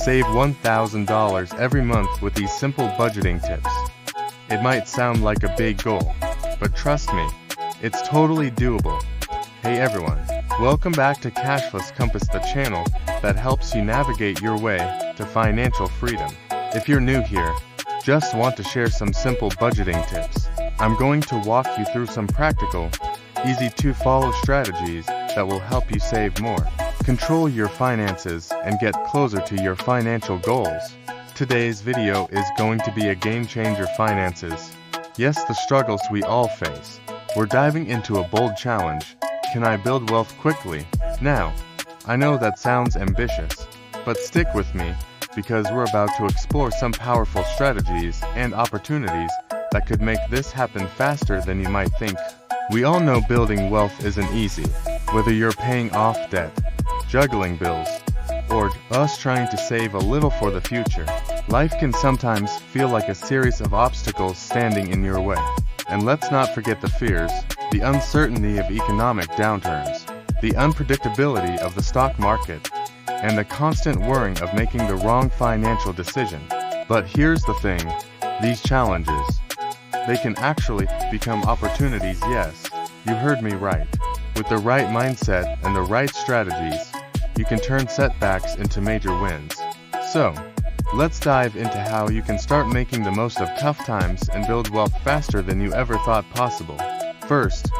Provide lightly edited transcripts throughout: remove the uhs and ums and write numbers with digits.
Save $1,000 every month with these simple budgeting tips. It might sound like a big goal, but trust me, it's totally doable. Hey everyone, welcome back to Cashless Compass, the channel that helps you navigate your way to financial freedom. If you're new here, just want to share some simple budgeting tips. I'm going to walk you through some practical, easy-to-follow strategies that will help you save more, control your finances, and get closer to your financial goals. Today's video is going to be a game-changer: finances. Yes, the struggles we all face. We're diving into a bold challenge. Can I build wealth quickly? Now, I know that sounds ambitious, but stick with me, because we're about to explore some powerful strategies and opportunities that could make this happen faster than you might think. We all know building wealth isn't easy. Whether you're paying off debt, juggling bills, or just trying to save a little for the future, life can sometimes feel like a series of obstacles standing in your way. And let's not forget the fears, the uncertainty of economic downturns, the unpredictability of the stock market, and the constant worrying of making the wrong financial decision. But here's the thing, these challenges, they can actually become opportunities. Yes, you heard me right. With the right mindset and the right strategies, you can turn setbacks into major wins. So, let's dive into how you can start making the most of tough times and build wealth faster than you ever thought possible. First,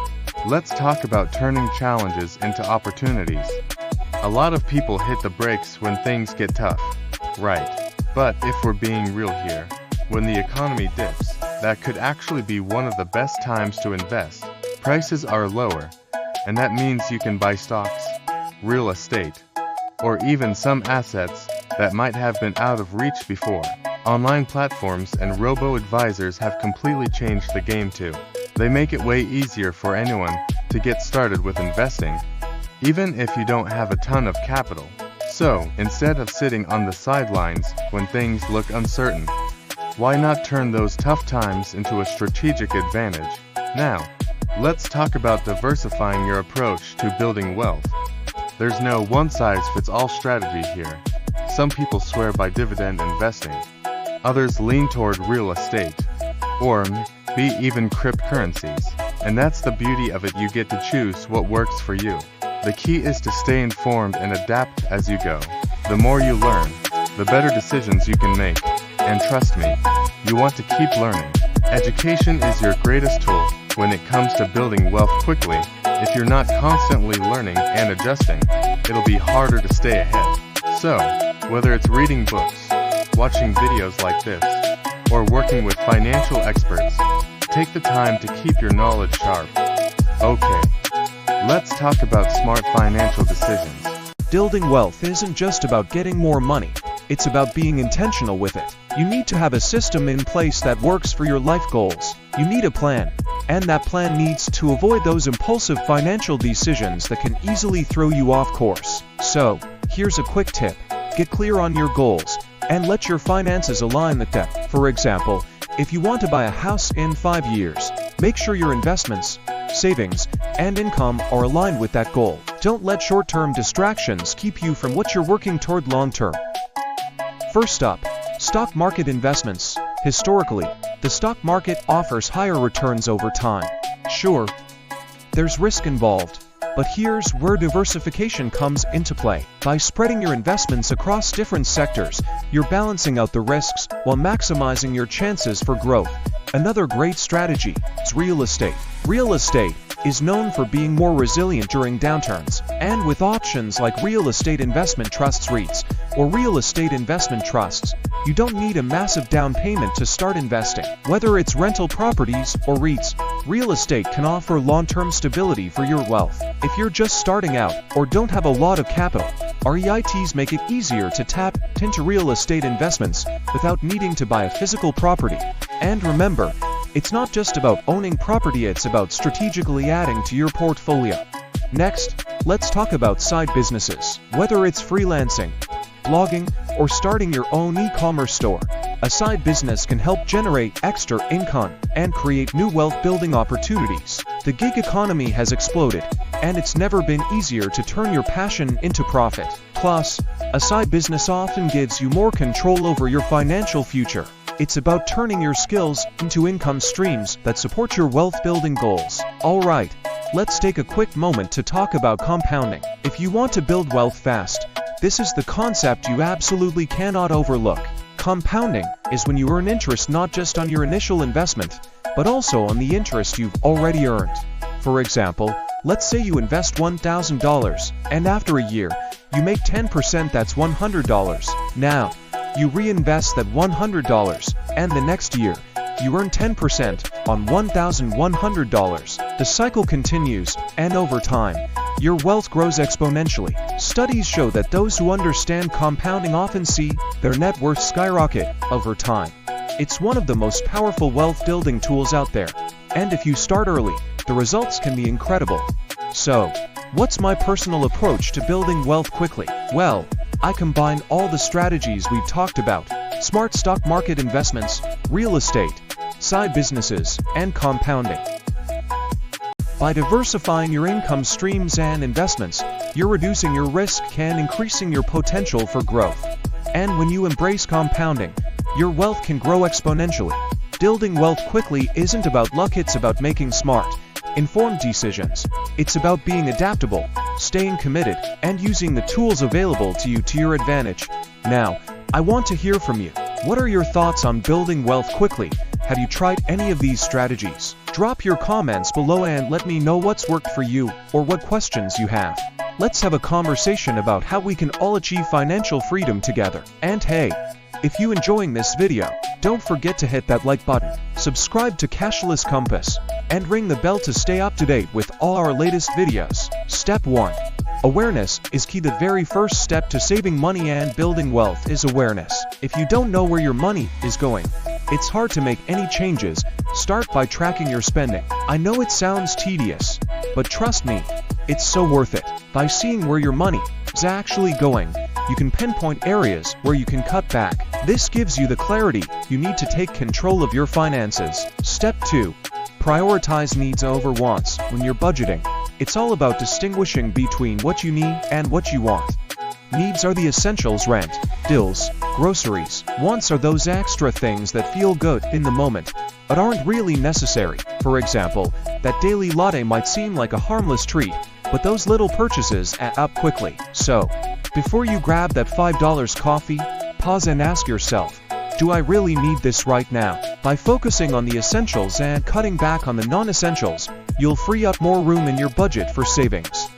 let's talk about turning challenges into opportunities. A lot of people hit the brakes when things get tough, right? But if we're being real here, when the economy dips, that could actually be one of the best times to invest. Prices are lower, and that means you can buy stocks, real estate, or even some assets that might have been out of reach before. Online platforms and robo-advisors have completely changed the game too. They make it way easier for anyone to get started with investing, even if you don't have a ton of capital. So, instead of sitting on the sidelines when things look uncertain, why not turn those tough times into a strategic advantage? Now, let's talk about diversifying your approach to building wealth. There's no one-size-fits-all strategy here. Some people swear by dividend investing. Others lean toward real estate, or maybe even cryptocurrencies. And that's the beauty of it, you get to choose what works for you. The key is to stay informed and adapt as you go. The more you learn, the better decisions you can make. And trust me, you want to keep learning. Education is your greatest tool when it comes to building wealth quickly. If you're not constantly learning and adjusting, it'll be harder to stay ahead. So, whether it's reading books, watching videos like this, or working with financial experts, take the time to keep your knowledge sharp. Okay, let's talk about smart financial decisions. Building wealth isn't just about getting more money. It's about being intentional with it. You need to have a system in place that works for your life goals. You need a plan, and that plan needs to avoid those impulsive financial decisions that can easily throw you off course. So, here's a quick tip. Get clear on your goals, and let your finances align with them. For example, if you want to buy a house in 5 years, make sure your investments, savings, and income are aligned with that goal. Don't let short-term distractions keep you from what you're working toward long-term. First up, stock market investments. Historically, the stock market offers higher returns over time. Sure, there's risk involved, but here's where diversification comes into play. By spreading your investments across different sectors, you're balancing out the risks while maximizing your chances for growth. Another great strategy is real estate. Real estate is known for being more resilient during downturns, and with options like real estate investment trusts (REITs) or real estate investment trusts, you don't need a massive down payment to start investing. Whether it's rental properties or REITs, real estate can offer long-term stability for your wealth. If you're just starting out or don't have a lot of capital, REITs make it easier to tap into real estate investments without needing to buy a physical property. And remember, it's not just about owning property, it's about strategically adding to your portfolio. Next, let's talk about side businesses. Whether it's freelancing, blogging, or starting your own e-commerce store, a side business can help generate extra income and create new wealth-building opportunities. The gig economy has exploded, and it's never been easier to turn your passion into profit. Plus, a side business often gives you more control over your financial future. It's about turning your skills into income streams that support your wealth-building goals. Alright, let's take a quick moment to talk about compounding. If you want to build wealth fast, this is the concept you absolutely cannot overlook. Compounding is when you earn interest not just on your initial investment, but also on the interest you've already earned. For example, let's say you invest $1,000, and after a year, you make 10%, that's $100. Now, you reinvest that $100, and the next year, you earn 10% on $1,100. The cycle continues, and over time, your wealth grows exponentially. Studies show that those who understand compounding often see their net worth skyrocket over time. It's one of the most powerful wealth-building tools out there, and if you start early, the results can be incredible. So, what's my personal approach to building wealth quickly? Well, I combine all the strategies we've talked about: smart stock market investments, real estate, side businesses, and compounding. By diversifying your income streams and investments, you're reducing your risk and increasing your potential for growth. And when you embrace compounding, your wealth can grow exponentially. Building wealth quickly isn't about luck, it's about making smart, informed decisions. It's about being adaptable, staying committed, and using the tools available to you to your advantage. Now, I want to hear from you. What are your thoughts on building wealth quickly? Have you tried any of these strategies? Drop your comments below and let me know what's worked for you or what questions you have. Let's have a conversation about how we can all achieve financial freedom together. And hey, if you're enjoying this video, don't forget to hit that like button, subscribe to Cashless Compass, and ring the bell to stay up to date with all our latest videos. Step 1. Awareness is key. The very first step to saving money and building wealth is awareness. If you don't know where your money is going, it's hard to make any changes. Start by tracking your spending. I know it sounds tedious, but trust me, it's so worth it. By seeing where your money is actually going, you can pinpoint areas where you can cut back. This gives you the clarity you need to take control of your finances. Step 2. Prioritize needs over wants. When you're budgeting, it's all about distinguishing between what you need and what you want. Needs are the essentials: rent, bills, groceries. Wants are those extra things that feel good in the moment, but aren't really necessary. For example, that daily latte might seem like a harmless treat, but those little purchases add up quickly. So, before you grab that $5 coffee, pause and ask yourself, do I really need this right now? By focusing on the essentials and cutting back on the non-essentials, you'll free up more room in your budget for savings.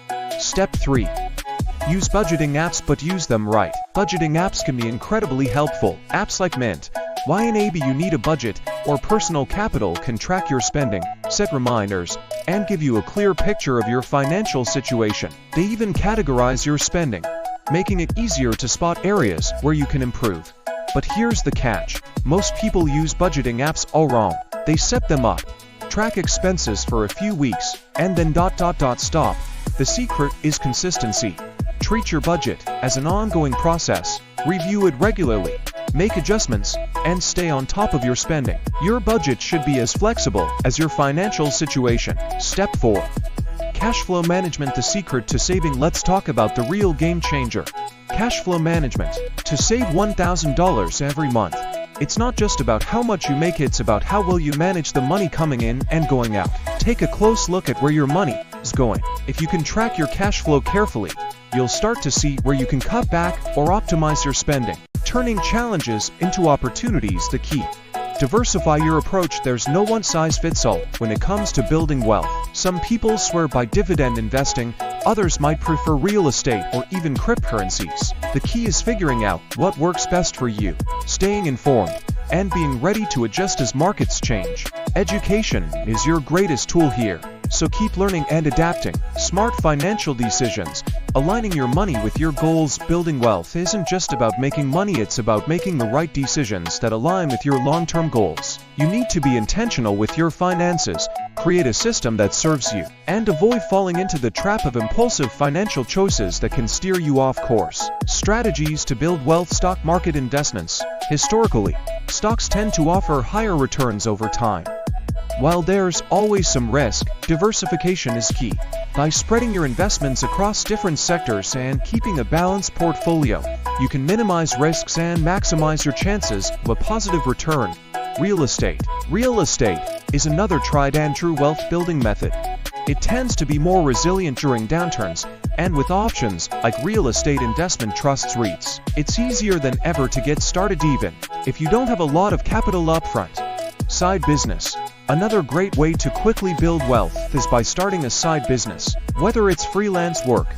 Step 3. Use budgeting apps, but use them right. Budgeting apps can be incredibly helpful. Apps like Mint, YNAB, You Need a Budget, or Personal Capital can track your spending, set reminders, and give you a clear picture of your financial situation. They even categorize your spending, making it easier to spot areas where you can improve. But here's the catch. Most people use budgeting apps all wrong. They set them up, track expenses for a few weeks, and then stop. The secret is consistency. Treat your budget as an ongoing process. Review it regularly, make adjustments, and stay on top of your spending. Your budget should be as flexible as your financial situation. Step 4. Cash flow management, the secret to saving. Let's talk about the real game changer. Cash flow management. To save $1,000 every month, it's not just about how much you make, it's about how well you manage the money coming in and going out. Take a close look at where your money is going. If you can track your cash flow carefully, you'll start to see where you can cut back or optimize your spending. Turning challenges into opportunities, the key. Diversify your approach. There's no one-size-fits-all when it comes to building wealth. Some people swear by dividend investing, others might prefer real estate or even cryptocurrencies. The key is figuring out what works best for you, staying informed, and being ready to adjust as markets change. Education is your greatest tool here, so keep learning and adapting. Smart financial decisions, aligning your money with your goals. Building wealth isn't just about making money, it's about making the right decisions that align with your long-term goals. You need to be intentional with your finances, create a system that serves you, and avoid falling into the trap of impulsive financial choices that can steer you off course. Strategies to build wealth. Stock market investments. Historically, stocks tend to offer higher returns over time. While there's always some risk, diversification is key. By spreading your investments across different sectors and keeping a balanced portfolio, you can minimize risks and maximize your chances of a positive return. Real estate. Real estate is another tried and true wealth building method. It tends to be more resilient during downturns, and with options like real estate investment trusts REITs, it's easier than ever to get started even if you don't have a lot of capital upfront. Side business. Another great way to quickly build wealth is by starting a side business, whether it's freelance work,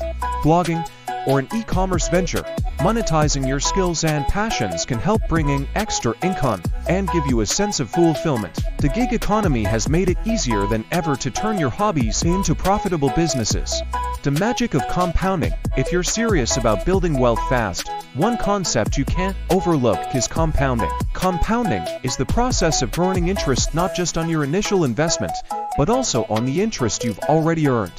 blogging, or an e-commerce venture. Monetizing your skills and passions can help bring in extra income and give you a sense of fulfillment. The gig economy has made it easier than ever to turn your hobbies into profitable businesses. The magic of compounding. If you're serious about building wealth fast, one concept you can't overlook is compounding. Compounding is the process of earning interest not just on your initial investment, but also on the interest you've already earned.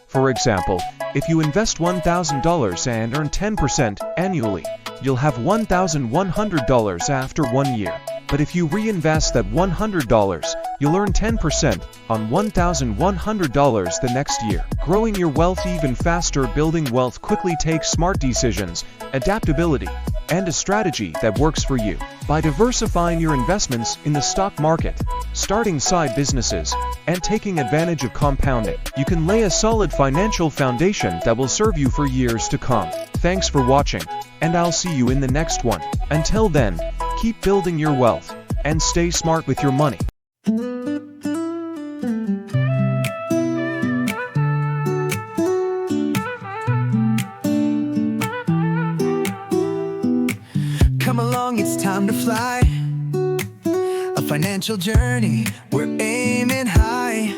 For example, if you invest $1,000 and earn 10% annually, you'll have $1,100 after 1 year. But if you reinvest that $100, you'll earn 10% on $1,100 the next year. Growing your wealth even faster. Building wealth quickly takes smart decisions, adaptability, and a strategy that works for you. By diversifying your investments in the stock market, starting side businesses, and taking advantage of compounding, you can lay a solid financial foundation that will serve you for years to come. Thanks for watching, and I'll see you in the next one. Until then, keep building your wealth, and stay smart with your money. Come along, it's time to fly. A financial journey, we're aiming high.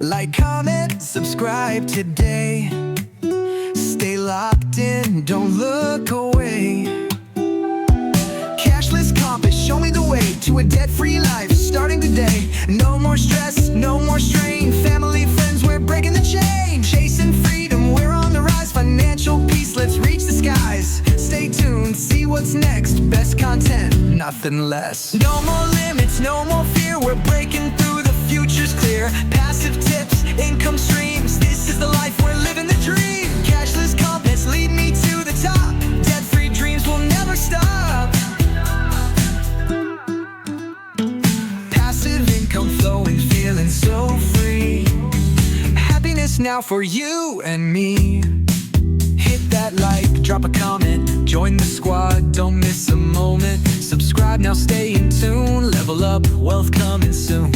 Like, comment, subscribe today. Stay locked in, don't look away. Cashless compass, show me the way to a debt-free life starting today. No more stress, no more strain. Family, friends, we're breaking the chain. Chasing freedom, we're on the rise. Financial peace, let's reach the skies. Stay tuned, see what's next. Best content, nothing less. No more limits, no more fear. We're breaking through, the future's clear. Passive tips, income streams. This is the life, we're living the dream. Cashless compass, lead me to the top. Debt-free dreams will never stop. Passive income flowing, feeling so free. Happiness now for you and me. Hit that like, drop a comment, join the squad, don't miss a moment. Subscribe now, stay in tune, level up, wealth coming soon.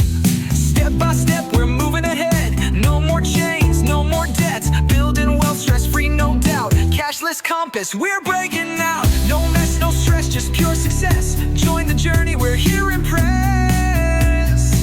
Step by step, we're moving ahead. No more chains, no more debts. Building wealth, stress-free, no doubt. Cashless compass, we're breaking out. No mess, no stress, just pure success. Join the journey, we're here impressed.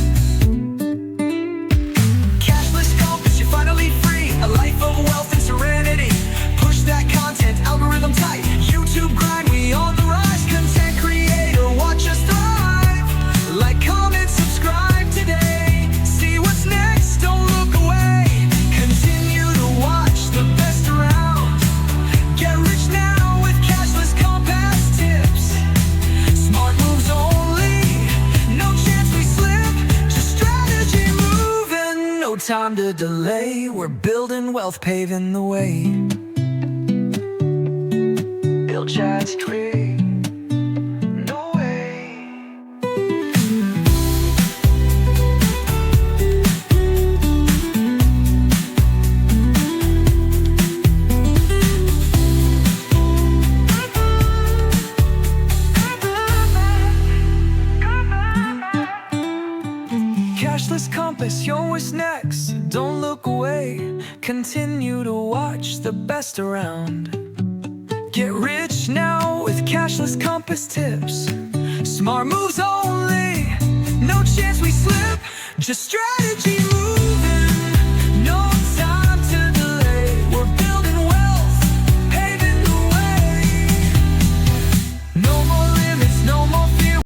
Cashless compass, you're finally free. A life of wealth and serenity. Push that content, algorithm tight. YouTube grind, we on the rise. Content creator, watch us thrive. Like, comment, subscribe today. See what's next, don't look away. Continue to watch the best around. Get rich now with cashless compass tips. Smart moves only, no chance we slip. Just strategy moving, no time to delay. We're building wealth, paving the way. Build chats free, no way. Cashless compass, yours next. Don't look away. Continue to watch the best around. Get rich now with cashless compass tips. Smart moves only, no chance we slip. Just strategy moving.